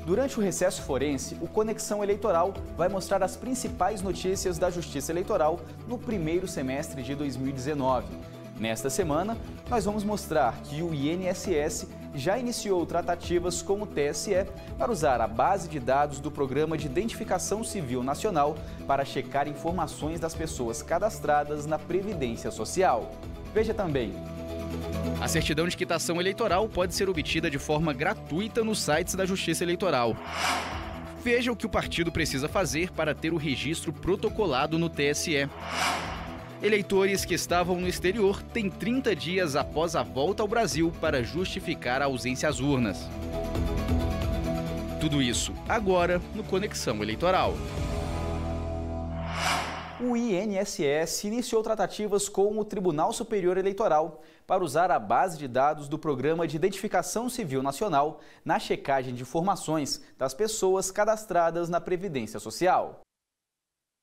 Durante o recesso forense, o Conexão Eleitoral vai mostrar as principais notícias da Justiça Eleitoral no primeiro semestre de 2019. Nesta semana, nós vamos mostrar que o INSS já iniciou tratativas com o TSE para usar a base de dados do Programa de Identificação Civil Nacional para checar informações das pessoas cadastradas na Previdência Social. Veja também. A certidão de quitação eleitoral pode ser obtida de forma gratuita nos sites da Justiça Eleitoral. Veja o que o partido precisa fazer para ter o registro protocolado no TSE. Eleitores que estavam no exterior têm 30 dias após a volta ao Brasil para justificar a ausência às urnas. Tudo isso agora no Conexão Eleitoral. O INSS iniciou tratativas com o Tribunal Superior Eleitoral para usar a base de dados do Programa de Identificação Civil Nacional na checagem de informações das pessoas cadastradas na Previdência Social.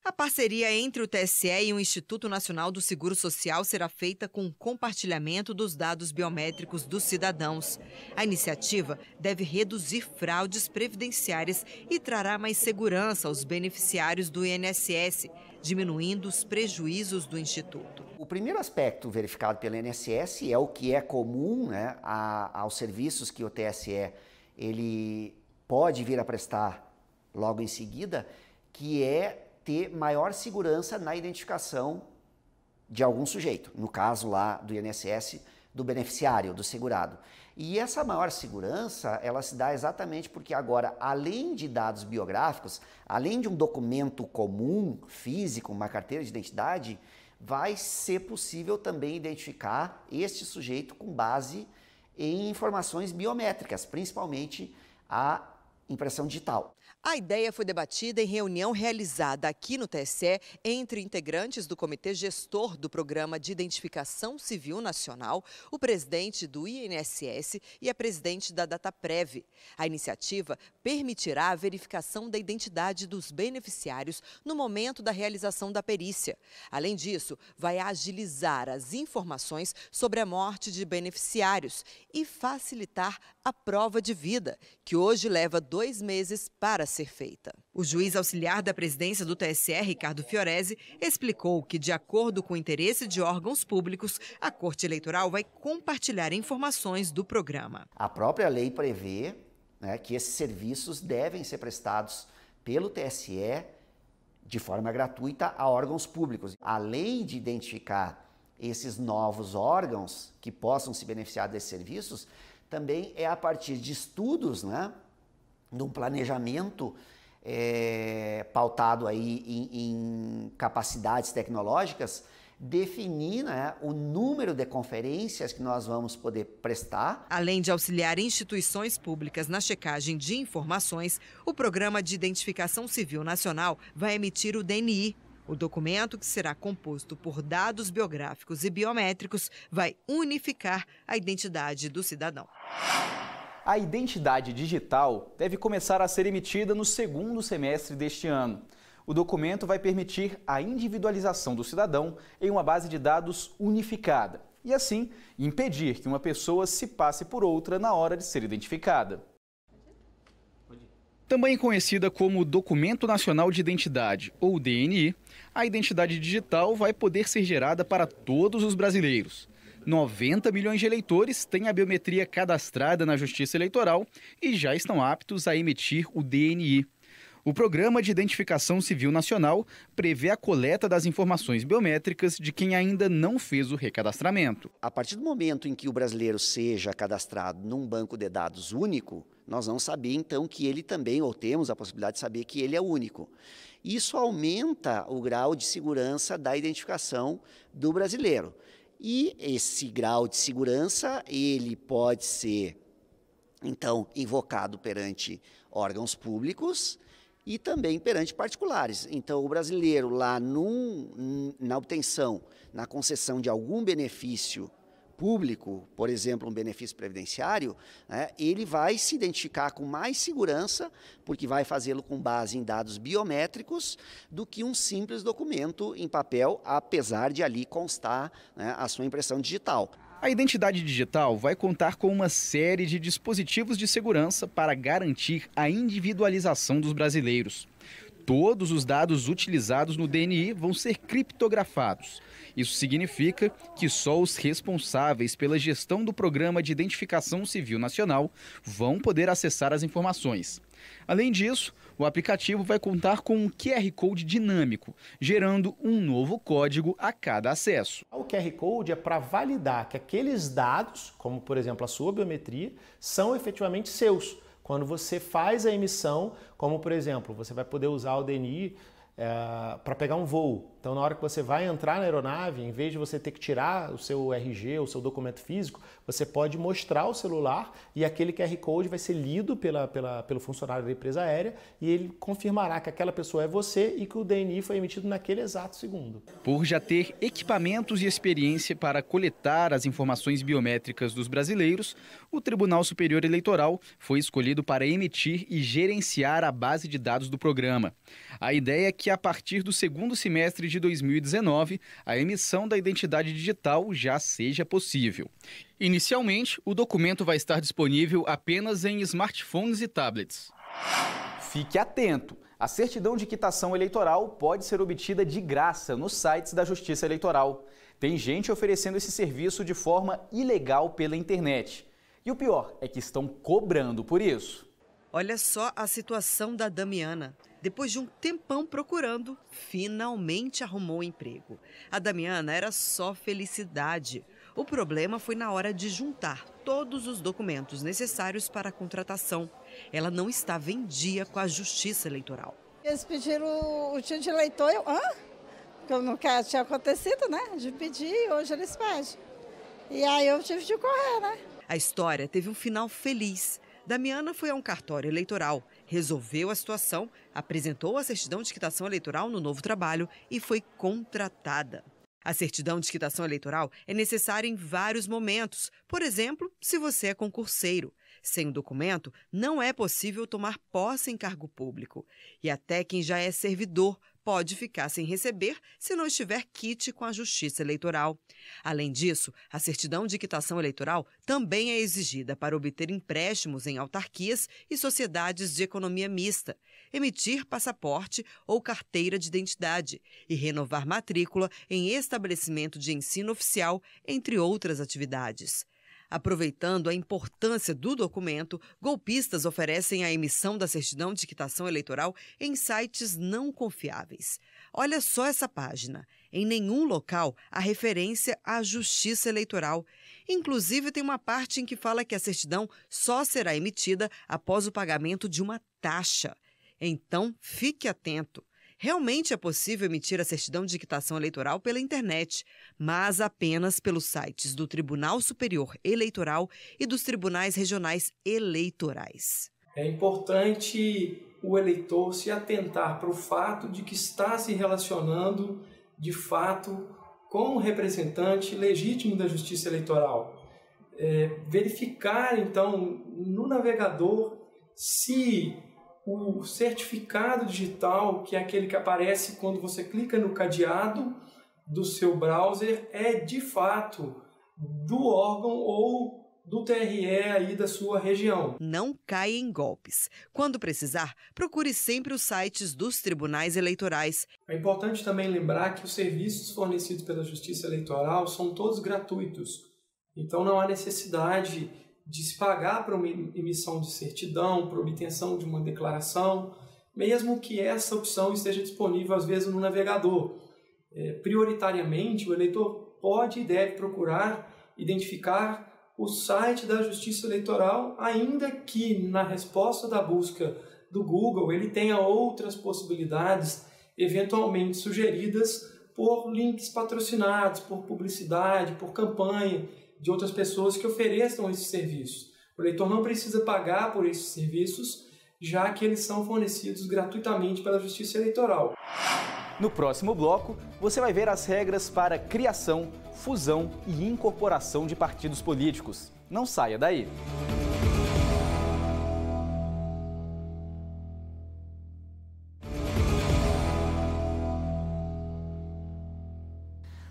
A parceria entre o TSE e o Instituto Nacional do Seguro Social será feita com o compartilhamento dos dados biométricos dos cidadãos. A iniciativa deve reduzir fraudes previdenciárias e trará mais segurança aos beneficiários do INSS, diminuindo os prejuízos do Instituto. O primeiro aspecto verificado pelo INSS é o que é comum, né, aos serviços que o TSE ele pode vir a prestar logo em seguida, que é ter maior segurança na identificação de algum sujeito, no caso lá do INSS, do beneficiário, do segurado. E essa maior segurança, ela se dá exatamente porque agora, além de dados biográficos, além de um documento comum, físico, uma carteira de identidade, vai ser possível também identificar este sujeito com base em informações biométricas, principalmente a impressão digital. A ideia foi debatida em reunião realizada aqui no TSE entre integrantes do Comitê Gestor do Programa de Identificação Civil Nacional, o presidente do INSS e a presidente da Dataprev. A iniciativa permitirá a verificação da identidade dos beneficiários no momento da realização da perícia. Além disso, vai agilizar as informações sobre a morte de beneficiários e facilitar a prova de vida, que hoje leva 2 meses para ser feita. O juiz auxiliar da presidência do TSE, Ricardo Fiorese, explicou que, de acordo com o interesse de órgãos públicos, a Corte Eleitoral vai compartilhar informações do programa. A própria lei prevê, né, que esses serviços devem ser prestados pelo TSE de forma gratuita a órgãos públicos. Além de identificar esses novos órgãos que possam se beneficiar desses serviços, também é a partir de estudos, né, de um planejamento pautado aí em capacidades tecnológicas, definir, né, o número de conferências que nós vamos poder prestar. Além de auxiliar instituições públicas na checagem de informações, o Programa de Identificação Civil Nacional vai emitir o DNI. O documento, que será composto por dados biográficos e biométricos, vai unificar a identidade do cidadão. A identidade digital deve começar a ser emitida no segundo semestre deste ano. O documento vai permitir a individualização do cidadão em uma base de dados unificada e, assim, impedir que uma pessoa se passe por outra na hora de ser identificada. Também conhecida como Documento Nacional de Identidade, ou DNI, a identidade digital vai poder ser gerada para todos os brasileiros. 90 milhões de eleitores têm a biometria cadastrada na Justiça Eleitoral e já estão aptos a emitir o DNI. O Programa de Identificação Civil Nacional prevê a coleta das informações biométricas de quem ainda não fez o recadastramento. A partir do momento em que o brasileiro seja cadastrado num banco de dados único, nós vamos saber então que ele também, ou temos a possibilidade de saber que ele é único. Isso aumenta o grau de segurança da identificação do brasileiro. E esse grau de segurança, ele pode ser, então, invocado perante órgãos públicos e também perante particulares. Então, o brasileiro lá na obtenção, na concessão de algum benefício público, por exemplo, um benefício previdenciário, né, ele vai se identificar com mais segurança, porque vai fazê-lo com base em dados biométricos, do que um simples documento em papel, apesar de ali constar, né, a sua impressão digital. A identidade digital vai contar com uma série de dispositivos de segurança para garantir a individualização dos brasileiros. Todos os dados utilizados no DNI vão ser criptografados. Isso significa que só os responsáveis pela gestão do Programa de Identificação Civil Nacional vão poder acessar as informações. Além disso, o aplicativo vai contar com um QR Code dinâmico, gerando um novo código a cada acesso. O QR Code é para validar que aqueles dados, como por exemplo a sua biometria, são efetivamente seus. Quando você faz a emissão, como por exemplo, você vai poder usar o DNI para pegar um voo. Então, na hora que você vai entrar na aeronave, em vez de você ter que tirar o seu RG, o seu documento físico, você pode mostrar o celular e aquele QR Code vai ser lido pelo funcionário da empresa aérea e ele confirmará que aquela pessoa é você e que o DNI foi emitido naquele exato segundo. Por já ter equipamentos e experiência para coletar as informações biométricas dos brasileiros, o Tribunal Superior Eleitoral foi escolhido para emitir e gerenciar a base de dados do programa. A ideia é que, a partir do segundo semestre de 2019, a emissão da identidade digital já seja possível. Inicialmente, o documento vai estar disponível apenas em smartphones e tablets. Fique atento! A certidão de quitação eleitoral pode ser obtida de graça nos sites da Justiça Eleitoral. Tem gente oferecendo esse serviço de forma ilegal pela internet. E o pior é que estão cobrando por isso. Olha só a situação da Damiana. Depois de um tempão procurando, finalmente arrumou um emprego. A Damiana era só felicidade. O problema foi na hora de juntar todos os documentos necessários para a contratação. Ela não estava em dia com a Justiça Eleitoral. Eles pediram o título de eleitor, porque eu nunca tinha acontecido, né? De pedir, hoje eles pedem. E aí eu tive de correr, né? A história teve um final feliz. Damiana foi a um cartório eleitoral, resolveu a situação, apresentou a certidão de quitação eleitoral no novo trabalho e foi contratada. A certidão de quitação eleitoral é necessária em vários momentos, por exemplo, se você é concurseiro. Sem o documento, não é possível tomar posse em cargo público. E até quem já é servidor pode ficar sem receber se não estiver quite com a Justiça Eleitoral. Além disso, a certidão de quitação eleitoral também é exigida para obter empréstimos em autarquias e sociedades de economia mista, emitir passaporte ou carteira de identidade e renovar matrícula em estabelecimento de ensino oficial, entre outras atividades. Aproveitando a importância do documento, golpistas oferecem a emissão da certidão de quitação eleitoral em sites não confiáveis. Olha só essa página. Em nenhum local há referência à Justiça Eleitoral. Inclusive, tem uma parte em que fala que a certidão só será emitida após o pagamento de uma taxa. Então, fique atento. Realmente é possível emitir a certidão de quitação eleitoral pela internet, mas apenas pelos sites do Tribunal Superior Eleitoral e dos Tribunais Regionais Eleitorais. É importante o eleitor se atentar para o fato de que está se relacionando, de fato, com um representante legítimo da Justiça Eleitoral. Verificar, então, no navegador se o certificado digital, que é aquele que aparece quando você clica no cadeado do seu browser, é de fato do órgão ou do TRE aí da sua região. Não caia em golpes. Quando precisar, procure sempre os sites dos tribunais eleitorais. É importante também lembrar que os serviços fornecidos pela Justiça Eleitoral são todos gratuitos. Então não há necessidade de se pagar para uma emissão de certidão, para obtenção de uma declaração, mesmo que essa opção esteja disponível, às vezes, no navegador. Prioritariamente, o eleitor pode e deve procurar identificar o site da Justiça Eleitoral, ainda que na resposta da busca do Google ele tenha outras possibilidades, eventualmente sugeridas por links patrocinados, por publicidade, por campanha, de outras pessoas que ofereçam esses serviços. O eleitor não precisa pagar por esses serviços, já que eles são fornecidos gratuitamente pela Justiça Eleitoral. No próximo bloco, você vai ver as regras para criação, fusão e incorporação de partidos políticos. Não saia daí!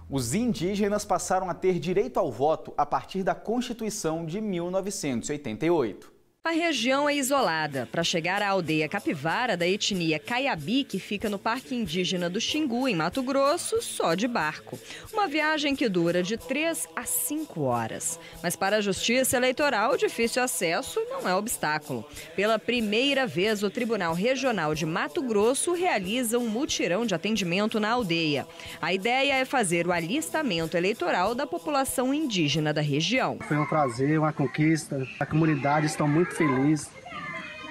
Os indígenas passaram a ter direito ao voto a partir da Constituição de 1988. A região é isolada. Para chegar à aldeia Capivara, da etnia Caiabi, que fica no Parque Indígena do Xingu, em Mato Grosso, só de barco. Uma viagem que dura de 3 a 5 horas. Mas para a Justiça Eleitoral, o difícil acesso não é obstáculo. Pela primeira vez, o Tribunal Regional de Mato Grosso realiza um mutirão de atendimento na aldeia. A ideia é fazer o alistamento eleitoral da população indígena da região. Foi um prazer, uma conquista. A comunidade está muito feliz,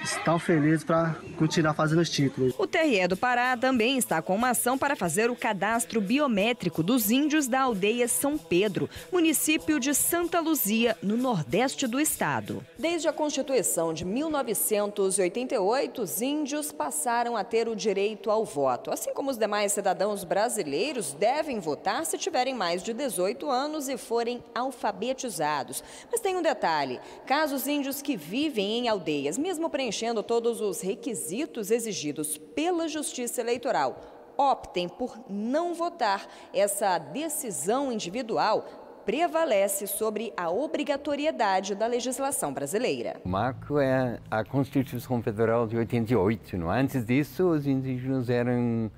estão felizes para continuar fazendo os títulos. O TRE do Pará também está com uma ação para fazer o cadastro biométrico dos índios da aldeia São Pedro, município de Santa Luzia, no nordeste do estado. Desde a Constituição de 1988, os índios passaram a ter o direito ao voto. Assim como os demais cidadãos brasileiros devem votar se tiverem mais de 18 anos e forem alfabetizados. Mas tem um detalhe: caso os índios que vivem em aldeias, mesmo preenchendo todos os requisitos exigidos pela Justiça Eleitoral, optem por não votar, essa decisão individual prevalece sobre a obrigatoriedade da legislação brasileira. O marco é a Constituição Federal de 88. Não? Antes disso, os indígenas eram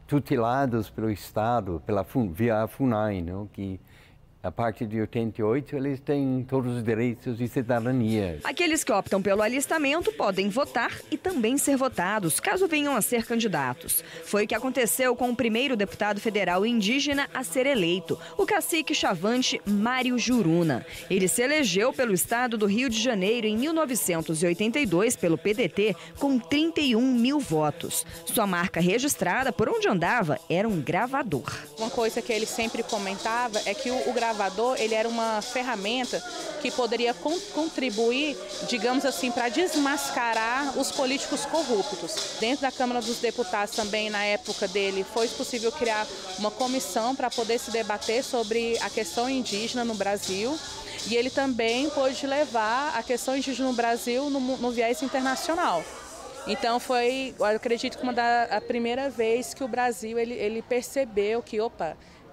tutelados pelo Estado, via a FUNAI, não? Que a partir de 88, eles têm todos os direitos de cidadania. Aqueles que optam pelo alistamento podem votar e também ser votados, caso venham a ser candidatos. Foi o que aconteceu com o primeiro deputado federal indígena a ser eleito, o cacique chavante Mário Juruna. Ele se elegeu pelo estado do Rio de Janeiro em 1982 pelo PDT com 31 mil votos. Sua marca registrada por onde andava era um gravador. Uma coisa que ele sempre comentava é que o gravador ele era uma ferramenta que poderia contribuir, digamos assim, para desmascarar os políticos corruptos. Dentro da Câmara dos Deputados também, na época dele, foi possível criar uma comissão para poder se debater sobre a questão indígena no Brasil. E ele também pôde levar a questão indígena no Brasil no viés internacional. Então foi, eu acredito que a primeira vez que o Brasil ele percebeu que,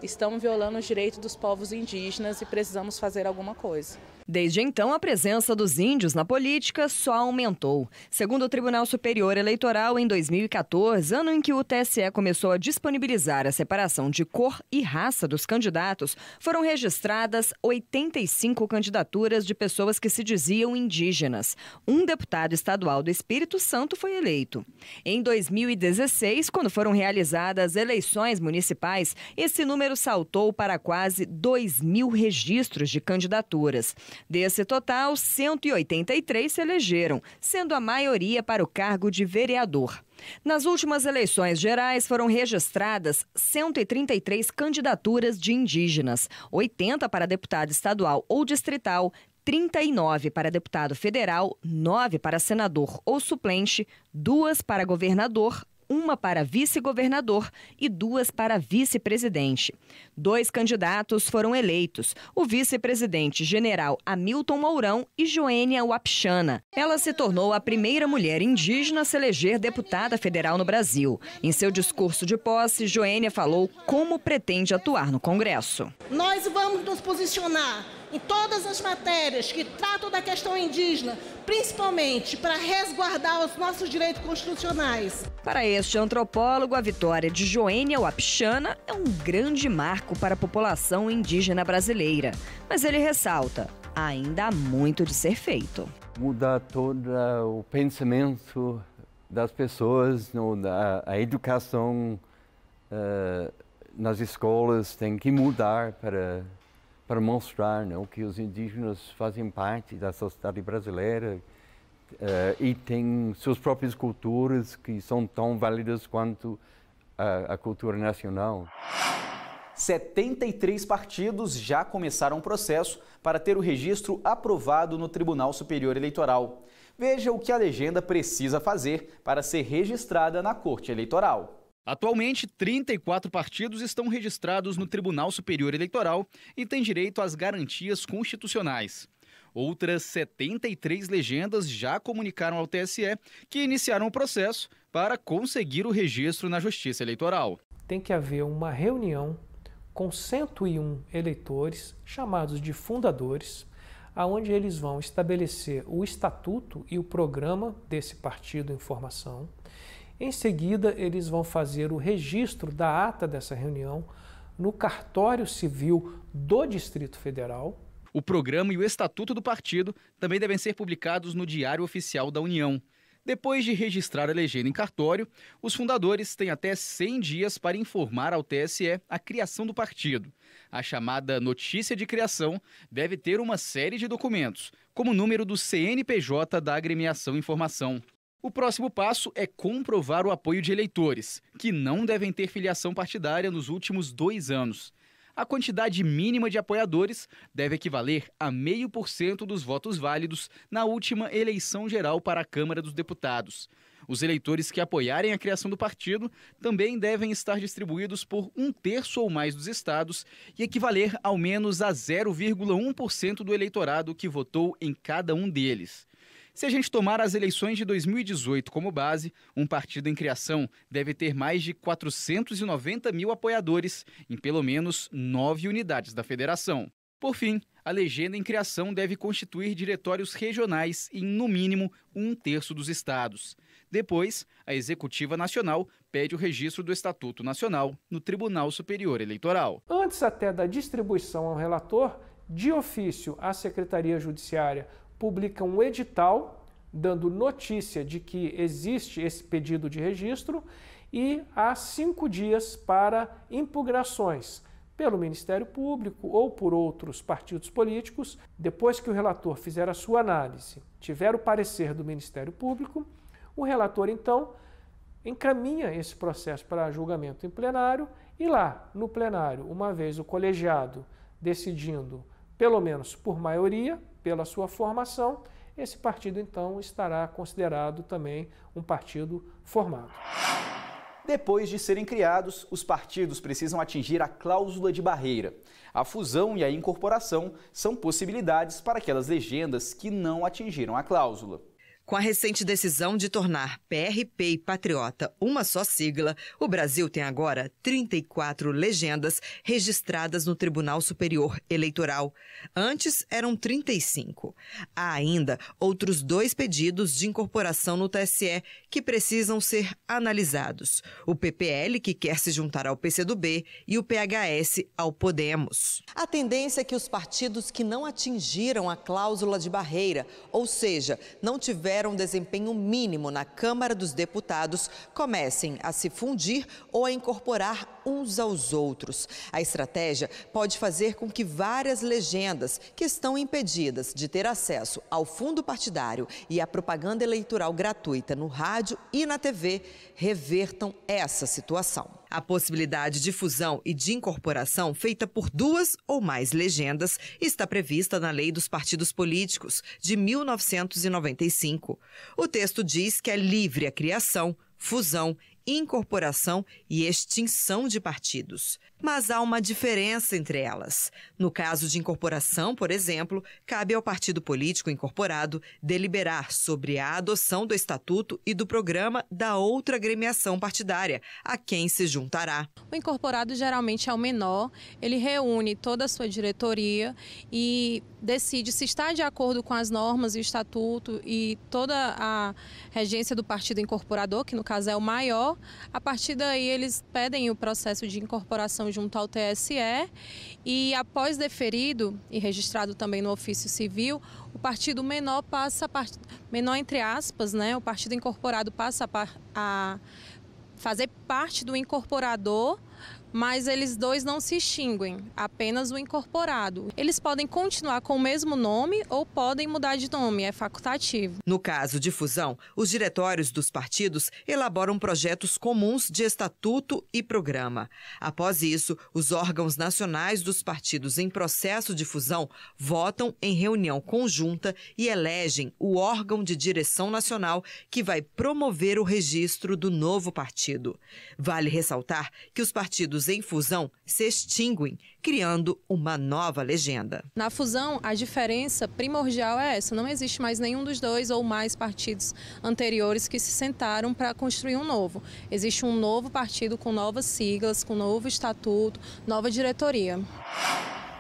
estão violando os direitos dos povos indígenas e precisamos fazer alguma coisa. Desde então, a presença dos índios na política só aumentou. Segundo o Tribunal Superior Eleitoral, em 2014, ano em que o TSE começou a disponibilizar a separação de cor e raça dos candidatos, foram registradas 85 candidaturas de pessoas que se diziam indígenas. Um deputado estadual do Espírito Santo foi eleito. Em 2016, quando foram realizadas eleições municipais, esse número saltou para quase 2.000 registros de candidaturas. Desse total, 183 se elegeram, sendo a maioria para o cargo de vereador. Nas últimas eleições gerais, foram registradas 133 candidaturas de indígenas, 80 para deputado estadual ou distrital, 39 para deputado federal, 9 para senador ou suplente, 2 para governador, 1 para vice-governador e 2 para vice-presidente. 2 candidatos foram eleitos, o vice-presidente general Hamilton Mourão e Joênia Wapichana. Ela se tornou a primeira mulher indígena a se eleger deputada federal no Brasil. Em seu discurso de posse, Joênia falou como pretende atuar no Congresso. Nós vamos nos posicionar em todas as matérias que tratam da questão indígena, principalmente para resguardar os nossos direitos constitucionais. Para este antropólogo, a vitória de Joênia Wapichana é um grande marco para a população indígena brasileira. Mas ele ressalta, ainda há muito de ser feito. Mudar todo o pensamento das pessoas, a educação nas escolas tem que mudar para mostrar, não, que os indígenas fazem parte da sociedade brasileira e têm suas próprias culturas que são tão válidas quanto a cultura nacional. 73 partidos já começaram o processo para ter o registro aprovado no Tribunal Superior Eleitoral. Veja o que a legenda precisa fazer para ser registrada na Corte Eleitoral. Atualmente, 34 partidos estão registrados no Tribunal Superior Eleitoral e têm direito às garantias constitucionais. Outras 73 legendas já comunicaram ao TSE que iniciaram o processo para conseguir o registro na Justiça Eleitoral. Tem que haver uma reunião com 101 eleitores, chamados de fundadores, aonde eles vão estabelecer o estatuto e o programa desse partido em formação. Em seguida, eles vão fazer o registro da ata dessa reunião no cartório civil do Distrito Federal. O programa e o estatuto do partido também devem ser publicados no Diário Oficial da União. Depois de registrar a legenda em cartório, os fundadores têm até 100 dias para informar ao TSE a criação do partido. A chamada notícia de criação deve ter uma série de documentos, como o número do CNPJ da agremiação em formação. O próximo passo é comprovar o apoio de eleitores, que não devem ter filiação partidária nos últimos 2 anos. A quantidade mínima de apoiadores deve equivaler a 0,5% dos votos válidos na última eleição geral para a Câmara dos Deputados. Os eleitores que apoiarem a criação do partido também devem estar distribuídos por 1/3 ou mais dos estados e equivaler ao menos a 0,1% do eleitorado que votou em cada um deles. Se a gente tomar as eleições de 2018 como base, um partido em criação deve ter mais de 490 mil apoiadores em pelo menos 9 unidades da federação. Por fim, a legenda em criação deve constituir diretórios regionais em, no mínimo, 1/3 dos estados. Depois, a Executiva Nacional pede o registro do Estatuto Nacional no Tribunal Superior Eleitoral. Antes até da distribuição ao relator, de ofício, a Secretaria Judiciária publica um edital dando notícia de que existe esse pedido de registro e há 5 dias para impugnações pelo Ministério Público ou por outros partidos políticos. Depois que o relator fizer a sua análise, tiver o parecer do Ministério Público, o relator então encaminha esse processo para julgamento em plenário e lá no plenário, uma vez o colegiado decidindo, pelo menos por maioria, pela sua formação, esse partido então estará considerado também um partido formado. Depois de serem criados, os partidos precisam atingir a cláusula de barreira. A fusão e a incorporação são possibilidades para aquelas legendas que não atingiram a cláusula. Com a recente decisão de tornar PRP e Patriota uma só sigla, o Brasil tem agora 34 legendas registradas no Tribunal Superior Eleitoral. Antes eram 35. Há ainda outros 2 pedidos de incorporação no TSE que precisam ser analisados. O PPL, que quer se juntar ao PCdoB, e o PHS ao Podemos. A tendência é que os partidos que não atingiram a cláusula de barreira, ou seja, não tiveram um desempenho mínimo na Câmara dos Deputados, comecem a se fundir ou a incorporar uns aos outros. A estratégia pode fazer com que várias legendas que estão impedidas de ter acesso ao fundo partidário e à propaganda eleitoral gratuita no rádio e na TV revertam essa situação. A possibilidade de fusão e de incorporação feita por 2 ou mais legendas está prevista na Lei dos Partidos Políticos, de 1995. O texto diz que é livre a criação, fusão, incorporação e extinção de partidos. Mas há uma diferença entre elas. No caso de incorporação, por exemplo, cabe ao partido político incorporado deliberar sobre a adoção do estatuto e do programa da outra agremiação partidária, a quem se juntará. O incorporado geralmente é o menor, ele reúne toda a sua diretoria e decide se está de acordo com as normas e o estatuto e toda a regência do partido incorporador, que no caso é o maior. A partir daí eles pedem o processo de incorporação junto ao TSE e após deferido e registrado também no ofício civil, o partido menor passa, menor entre aspas, né, o partido incorporado passa a fazer parte do incorporador, mas eles 2 não se extinguem, apenas o incorporado. Eles podem continuar com o mesmo nome ou podem mudar de nome, é facultativo. No caso de fusão, os diretórios dos partidos elaboram projetos comuns de estatuto e programa. Após isso, os órgãos nacionais dos partidos em processo de fusão votam em reunião conjunta e elegem o órgão de direção nacional que vai promover o registro do novo partido. Vale ressaltar que os partidos partidos em fusão se extinguem, criando uma nova legenda. Na fusão, a diferença primordial é essa: não existe mais nenhum dos dois ou mais partidos anteriores que se sentaram para construir um novo. Existe um novo partido com novas siglas, com novo estatuto, nova diretoria.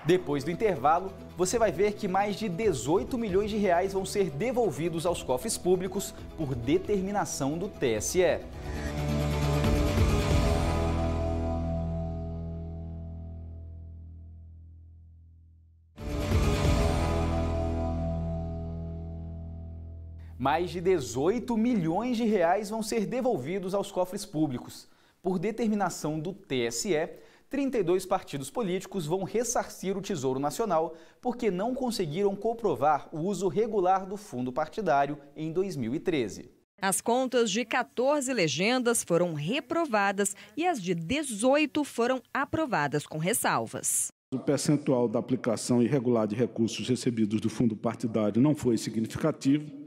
Depois do intervalo, você vai ver que mais de 18 milhões de reais vão ser devolvidos aos cofres públicos por determinação do TSE. Mais de 18 milhões de reais vão ser devolvidos aos cofres públicos. Por determinação do TSE, 32 partidos políticos vão ressarcir o Tesouro Nacional porque não conseguiram comprovar o uso regular do fundo partidário em 2013. As contas de 14 legendas foram reprovadas e as de 18 foram aprovadas com ressalvas. O percentual da aplicação irregular de recursos recebidos do fundo partidário não foi significativo,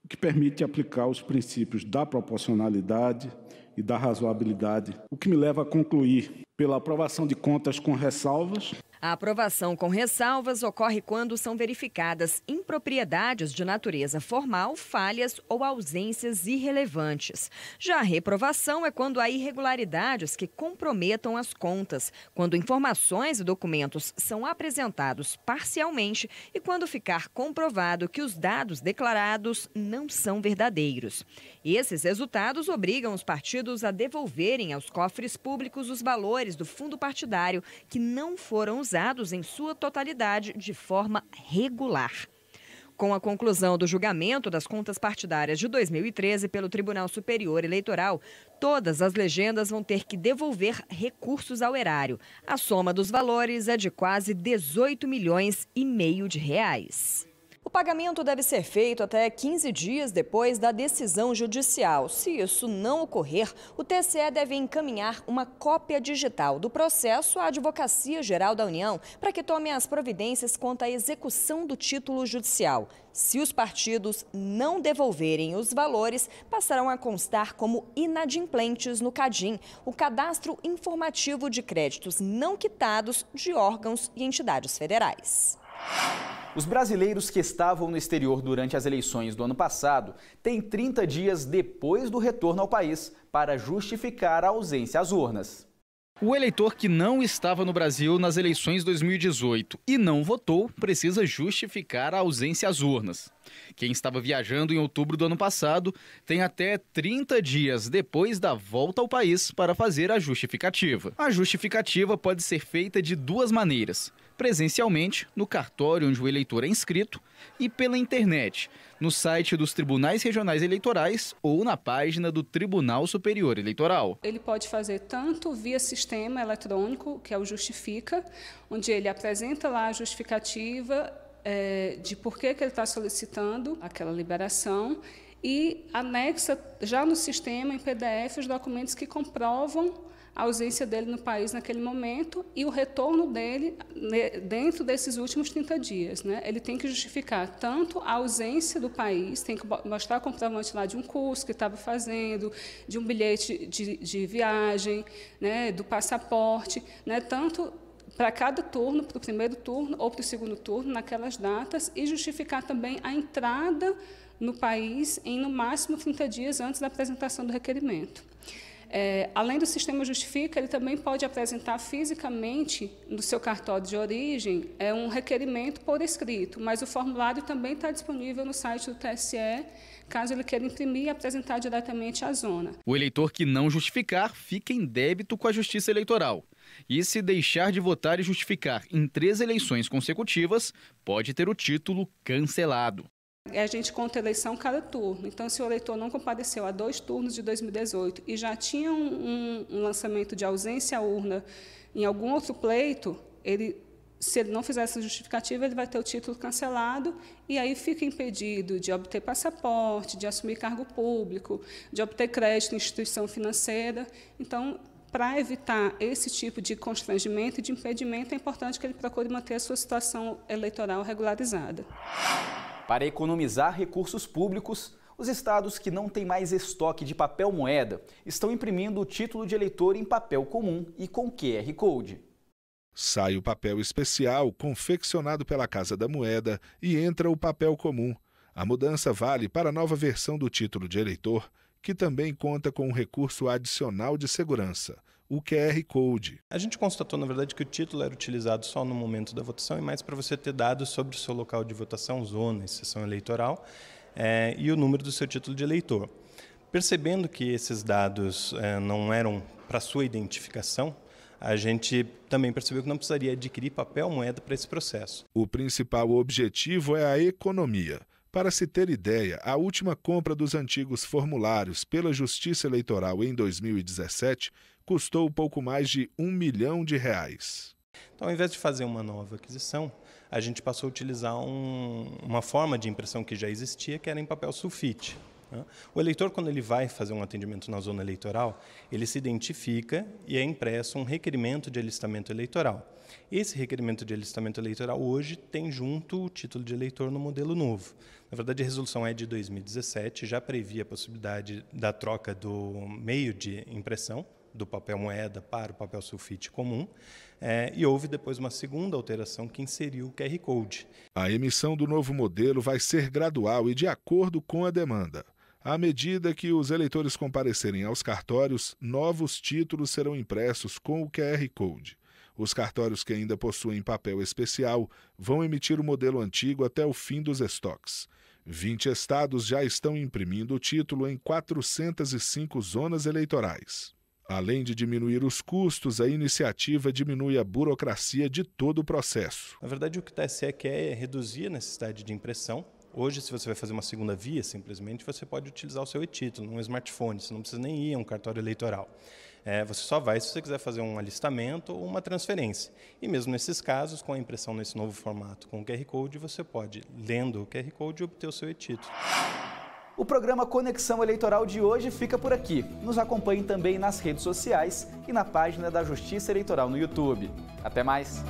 o que permite aplicar os princípios da proporcionalidade e da razoabilidade, o que me leva a concluir pela aprovação de contas com ressalvas. A aprovação com ressalvas ocorre quando são verificadas impropriedades de natureza formal, falhas ou ausências irrelevantes. Já a reprovação é quando há irregularidades que comprometam as contas, quando informações e documentos são apresentados parcialmente e quando ficar comprovado que os dados declarados não são verdadeiros. Esses resultados obrigam os partidos a devolverem aos cofres públicos os valores do fundo partidário que não foram usados em sua totalidade de forma regular. Com a conclusão do julgamento das contas partidárias de 2013 pelo Tribunal Superior Eleitoral, todas as legendas vão ter que devolver recursos ao erário. A soma dos valores é de quase 18 milhões e meio de reais. O pagamento deve ser feito até 15 dias depois da decisão judicial. Se isso não ocorrer, o TSE deve encaminhar uma cópia digital do processo à Advocacia Geral da União para que tome as providências quanto à execução do título judicial. Se os partidos não devolverem os valores, passarão a constar como inadimplentes no CADIM, o Cadastro Informativo de Créditos Não Quitados de órgãos e entidades federais. Os brasileiros que estavam no exterior durante as eleições do ano passado têm 30 dias depois do retorno ao país para justificar a ausência às urnas. O eleitor que não estava no Brasil nas eleições 2018 e não votou precisa justificar a ausência às urnas. Quem estava viajando em outubro do ano passado tem até 30 dias depois da volta ao país para fazer a justificativa. A justificativa pode ser feita de duas maneiras: presencialmente, no cartório onde o eleitor é inscrito, e pela internet, no site dos Tribunais Regionais Eleitorais ou na página do Tribunal Superior Eleitoral. Ele pode fazer tanto via sistema eletrônico, que é o Justifica, onde ele apresenta lá a justificativa de por que ele está solicitando aquela liberação e anexa já no sistema, em PDF, os documentos que comprovam a ausência dele no país naquele momento e o retorno dele dentro desses últimos 30 dias. Né? Ele tem que justificar tanto a ausência do país, tem que mostrar comprovante lá de um curso que estava fazendo, de um bilhete de viagem, né, do passaporte, né, tanto para cada turno, para o primeiro turno ou para o segundo turno, naquelas datas, e justificar também a entrada no país em, no máximo, 30 dias antes da apresentação do requerimento. Além do sistema Justifica, ele também pode apresentar fisicamente no seu cartório de origem um requerimento por escrito, mas o formulário também está disponível no site do TSE, caso ele queira imprimir e apresentar diretamente à zona. O eleitor que não justificar fica em débito com a Justiça Eleitoral. E se deixar de votar e justificar em 3 eleições consecutivas, pode ter o título cancelado. A gente conta a eleição cada turno. Então, se o eleitor não compareceu a 2 turnos de 2018 e já tinha um lançamento de ausência à urna em algum outro pleito, se ele não fizer essa justificativa, ele vai ter o título cancelado e aí fica impedido de obter passaporte, de assumir cargo público, de obter crédito em instituição financeira. Então, para evitar esse tipo de constrangimento e de impedimento, é importante que ele procure manter a sua situação eleitoral regularizada. Para economizar recursos públicos, Os estados que não têm mais estoque de papel moeda estão imprimindo o título de eleitor em papel comum e com QR Code. Sai o papel especial, confeccionado pela Casa da Moeda, e entra o papel comum. A mudança vale para a nova versão do título de eleitor, que também conta com um recurso adicional de segurança, o QR Code. A gente constatou, na verdade, que o título era utilizado só no momento da votação e mais para você ter dados sobre o seu local de votação, zona e sessão eleitoral, e o número do seu título de eleitor. Percebendo que esses dados não eram para sua identificação, a gente também percebeu que não precisaria adquirir papel moeda para esse processo. O principal objetivo é a economia. Para se ter ideia, a última compra dos antigos formulários pela Justiça Eleitoral em 2017 custou pouco mais de R$1 milhão. Então, ao invés de fazer uma nova aquisição, a gente passou a utilizar uma forma de impressão que já existia, que era em papel sulfite. O eleitor, quando ele vai fazer um atendimento na zona eleitoral, ele se identifica e é impresso um requerimento de alistamento eleitoral. Esse requerimento de alistamento eleitoral hoje tem junto o título de eleitor no modelo novo. Na verdade, a resolução é de 2017, já previa a possibilidade da troca do meio de impressão, do papel moeda para o papel sulfite comum, e houve depois uma segunda alteração que inseriu o QR Code. A emissão do novo modelo vai ser gradual e de acordo com a demanda. À medida que os eleitores comparecerem aos cartórios, novos títulos serão impressos com o QR Code. Os cartórios que ainda possuem papel especial vão emitir o modelo antigo até o fim dos estoques. 20 estados já estão imprimindo o título em 405 zonas eleitorais. Além de diminuir os custos, a iniciativa diminui a burocracia de todo o processo. Na verdade, o que o TSE quer é reduzir a necessidade de impressão. Hoje, se você vai fazer uma segunda via, simplesmente, você pode utilizar o seu e-título num smartphone, você não precisa nem ir a um cartório eleitoral. Você só vai se você quiser fazer um alistamento ou uma transferência. E mesmo nesses casos, com a impressão nesse novo formato com o QR Code, você pode, lendo o QR Code, obter o seu e-título. O programa Conexão Eleitoral de hoje fica por aqui. Nos acompanhe também nas redes sociais e na página da Justiça Eleitoral no YouTube. Até mais!